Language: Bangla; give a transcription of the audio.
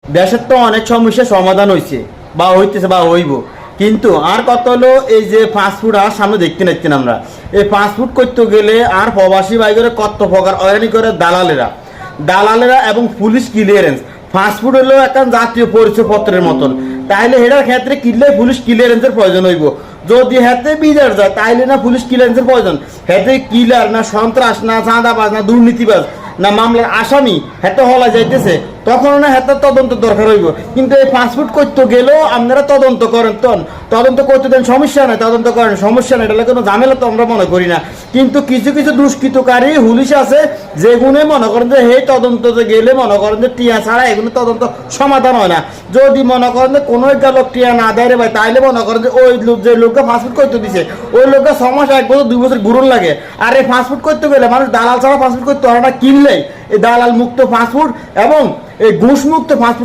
দেশের তো অনেক সমস্যার সমাধান হয়েছে বা হইতেছে বা হইব, কিন্তু আর কত হলো এই যে ফাস্টফুড আর সামনে দেখতে নাচ্ছেন আমরা। এই ফাস্টফুড করতে গেলে আর প্রবাসী বাইরে কত প্রকার অয়নি করে দালালেরা এবং পুলিশ ক্লিয়ারেন্স। ফাস্টফুড হলো একটা জাতীয় পরিচয়পত্রের মতন, তাইলে এটার ক্ষেত্রে কিনলে পুলিশ ক্লিয়ারেন্সের প্রয়োজন হইব। যদি হাতে বিজার যায় তাইলে না পুলিশ ক্লিয়ারেন্সের প্রয়োজন, হাতে কিলার না সন্ত্রাস না চাঁদাবাজ না দুর্নীতিবাজ না মামলার আসামি হাতে হলা যাইতেছে, তখন না হাতে তদন্ত দরকার হইব। কিন্তু এই ফাস্টফুড করতে গেলেও আপনারা তদন্ত করেন, তদন্ত করতে দেন সমস্যা নাই, তদন্ত করেন সমস্যা নাই, এটা কোনো ঝামেলা তো আমরা মনে করি না। কিন্তু কিছু কিছু দুষ্কৃতকারী পুলিশ আছে যেগুলো মনে করেন যে এই তদন্ততে গেলে মনে করেন যে টিয়া ছাড়া এগুলো তদন্ত সমাধান হয় না। যদি মনে করেন যে কোনো একটা লোক টিয়া না দেয় রে ভাই, তাইলে মনে করেন যে ওই লোক যে লোককে ফাস্টফুড করতে দিছে ওই লোককে 6 মাস 1 বছর 2 বছর ঘুরন লাগে। আর এই ফাস্টফুড করতে গেলে মানুষ দালাল ছাড়া ফাস্টফুড করতে হয় না, কিনলেই এই দালাল মুক্ত ফাস্টফুড এবং এই ঘুষ মুক্ত ফাস্টফুড